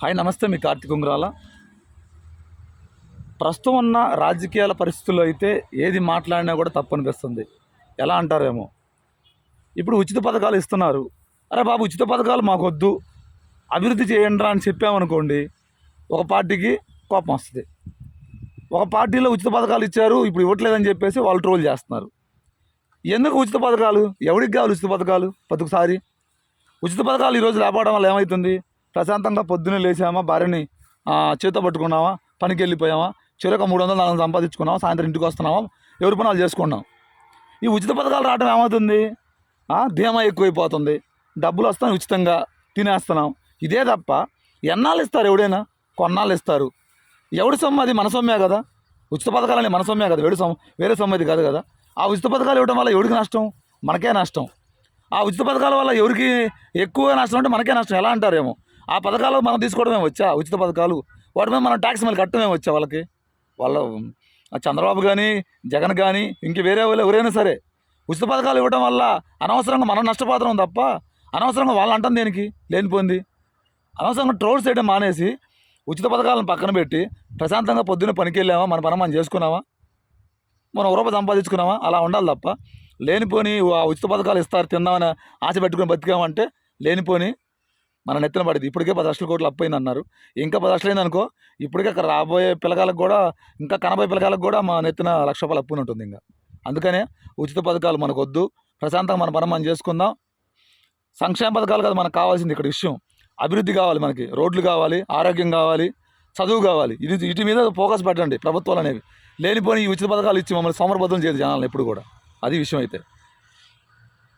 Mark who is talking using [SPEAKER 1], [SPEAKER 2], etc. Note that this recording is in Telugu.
[SPEAKER 1] హాయ్ నమస్తే, మీ కార్తీక్ ఉంగరాల. ప్రస్తుతం ఉన్న రాజకీయాల పరిస్థితుల్లో అయితే ఏది మాట్లాడినా కూడా తప్పు అనిపిస్తుంది. ఎలా అంటారేమో, ఇప్పుడు ఉచిత పథకాలు ఇస్తున్నారు. అరే బాబు, ఉచిత పథకాలు మాకొద్దు, అభివృద్ధి చేయండి అని చెప్పామనుకోండి, ఒక పార్టీకి కోపం వస్తుంది. ఒక పార్టీలో ఉచిత పథకాలు ఇచ్చారు, ఇప్పుడు ఇవ్వట్లేదని చెప్పేసి వాళ్ళు ట్రోల్ చేస్తున్నారు. ఎందుకు ఉచిత పథకాలు? ఎవరికి కావాలి ఉచిత పథకాలు? ప్రతిసారి ఉచిత పథకాలు ఈరోజు లేకపోవడం వల్ల ఏమవుతుంది? ప్రశాంతంగా పొద్దున్నే లేచామా, భార్యని చేత పట్టుకున్నామా, పనికి వెళ్ళిపోయామా, చిరక 300-400 సంపాదించుకున్నామా, సాయంత్రం ఇంటికి వస్తున్నామా, ఎవరి పనులు చేసుకున్నాం. ఈ ఉచిత పథకాలు రావడం ఏమవుతుంది? ధీమా ఎక్కువైపోతుంది, డబ్బులు వస్తాయి, ఉచితంగా తినేస్తున్నాం. ఇదే తప్ప ఎన్నాళ్ళు ఇస్తారు? ఎవడైనా కొన్నాళ్ళు ఇస్తారు. ఎవడి సొమ్ము? అది మన సొమ్మే కదా. ఉచిత పథకాలని మన సొమ్మే కదా, వేరే సొమ్ము అది కాదు కదా. ఆ ఉచిత పథకాలు ఇవ్వడం వల్ల ఎవరికి నష్టం? మనకే నష్టం. ఆ ఉచిత పథకాల వల్ల ఎవరికి ఎక్కువ నష్టం అంటే మనకే నష్టం. ఎలా అంటారేమో, ఆ పథకాలు మనం తీసుకోవడమే వచ్చా? ఉచిత పథకాలు వాటి మీద మనం ట్యాక్స్ మళ్ళీ కట్టడమే వచ్చా వాళ్ళకి? వాళ్ళ చంద్రబాబు కానీ, జగన్ కానీ, ఇంక వేరే వాళ్ళు ఎవరైనా సరే ఉచిత పథకాలు ఇవ్వడం వల్ల అనవసరంగా మనం నష్టపోతున్నాం తప్ప అనవసరంగా వాళ్ళు అంటాం దేనికి? లేనిపోయింది. అనవసరంగా ట్రోల్స్ చేయడం మానేసి ఉచిత పథకాలను పక్కన పెట్టి ప్రశాంతంగా పొద్దున్నే పనికి వెళ్ళామా, మన పని మనం చేసుకున్నామా, మనం రూపాయి సంపాదించుకున్నామా, అలా ఉండాలి తప్ప లేనిపోని ఉచిత పథకాలు ఇస్తారు తిందామని ఆశ పెట్టుకుని బతికామంటే లేనిపోని మన నెత్తిన పడింది. ఇప్పటికే 10 లక్షల కోట్లు అప్పయింది అన్నారు. ఇంకా 10 లక్షలు అయిందనుకో, ఇప్పటికే అక్కడ రాబోయే పిల్లగాలకు కూడా, ఇంకా కనబోయే పిల్లగాలకు కూడా మా నెత్తిన 1,00,000 రూపాయలు అప్పుని ఉంటుంది. ఇంకా అందుకనే ఉచిత పథకాలు మనకు వద్దు, ప్రశాంతంగా మన పని మనం చేసుకుందాం. సంక్షేమ పథకాలు కదా మనకు కావాల్సింది. ఇక్కడ విషయం అభివృద్ధి కావాలి, మనకి రోడ్లు కావాలి, ఆరోగ్యం కావాలి, చదువు కావాలి. వీటి మీద ఫోకస్ పెట్టండి ప్రభుత్వాలు అనేవి. లేనిపోని ఈ ఉచిత పథకాలు ఇచ్చి మమ్మల్ని సోమరబద్ధం చేయదు జనాలను ఎప్పుడు కూడా. అది విషయం అయితే.